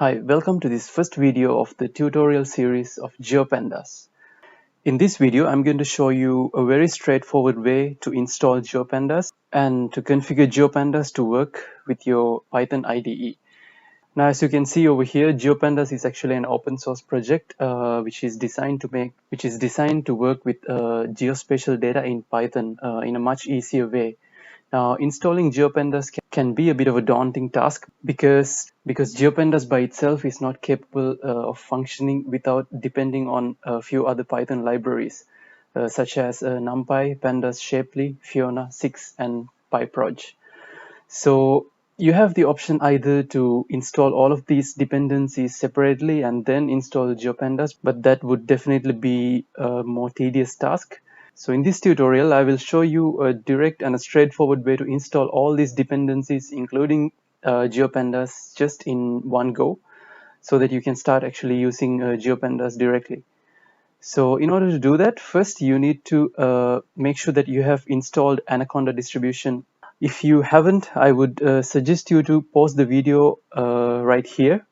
Hi, welcome to this first video of the tutorial series of GeoPandas. In this video, I'm going to show you a very straightforward way to install GeoPandas and to configure GeoPandas to work with your Python IDE. Now, as you can see over here, GeoPandas is actually an open source project which is designed to work with geospatial data in Python in a much easier way. Now, installing GeoPandas can be a bit of a daunting task because GeoPandas by itself is not capable of functioning without depending on a few other Python libraries, such as NumPy, Pandas, Shapely, Fiona, 6, and PyProj. So you have the option either to install all of these dependencies separately and then install GeoPandas, but that would definitely be a more tedious task. So in this tutorial, I will show you a direct and a straightforward way to install all these dependencies, including GeoPandas, just in one go, so that you can start actually using GeoPandas directly. So in order to do that, first you need to make sure that you have installed Anaconda Distribution. If you haven't, I would suggest you to pause the video right here.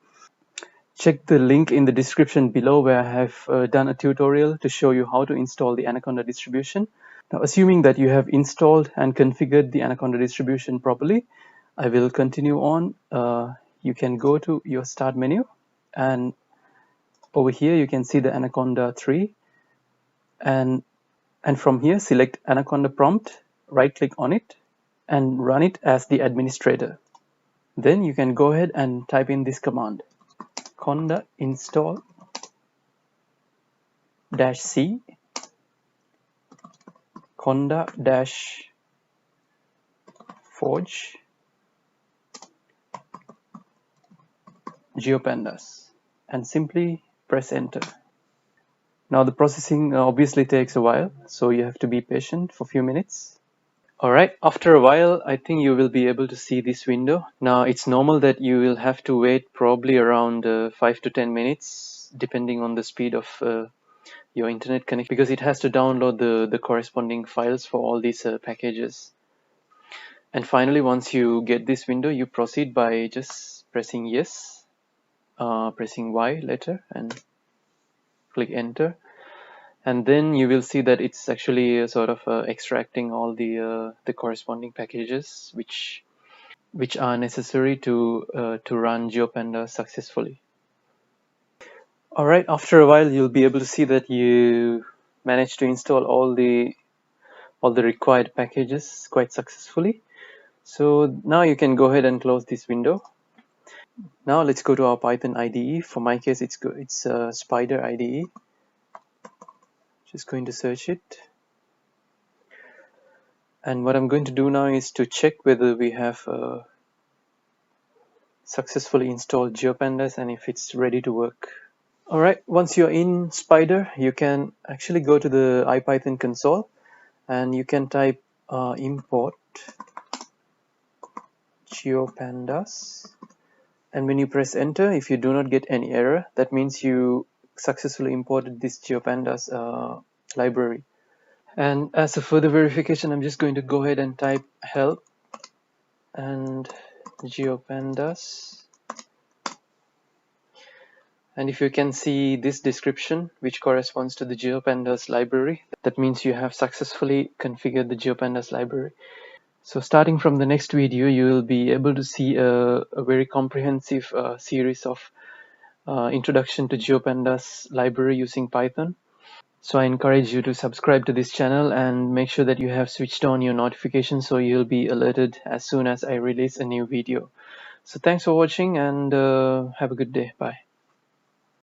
Check the link in the description below where I have done a tutorial to show you how to install the Anaconda distribution. Now, assuming that you have installed and configured the Anaconda distribution properly, I will continue on. You can go to your start menu, and over here you can see the Anaconda 3, and from here select Anaconda prompt, right click on it and run it as the administrator. Then you can go ahead and type in this command: conda install -c conda-forge GeoPandas, and simply press enter. Now the processing obviously takes a while, so you have to be patient for a few minutes. Alright, after a while I think you will be able to see this window. Now it's normal that you will have to wait probably around 5 to 10 minutes depending on the speed of your internet connection, because it has to download the corresponding files for all these packages. And finally, once you get this window, you proceed by just pressing yes, pressing Y letter and click enter. And then you will see that it's actually sort of extracting all the corresponding packages which are necessary to run GeoPandas successfully. All right, after a while, you'll be able to see that you managed to install all the required packages quite successfully. So now you can go ahead and close this window. Now let's go to our Python IDE. For my case, it's Spider IDE. Just going to search it. And what I'm going to do now is to check whether we have successfully installed GeoPandas and if it's ready to work. Alright, once you're in Spider, you can actually go to the IPython console and you can type import GeoPandas. And when you press enter, if you do not get any error, that means you successfully imported this GeoPandas library. And as a further verification, I'm just going to go ahead and type help and GeoPandas. And if you can see this description, which corresponds to the GeoPandas library, that means you have successfully configured the GeoPandas library. So starting from the next video, you will be able to see a very comprehensive series of introduction to GeoPandas library using Python. So I encourage you to subscribe to this channel and make sure that you have switched on your notifications so you'll be alerted as soon as I release a new video. So thanks for watching and have a good day. Bye.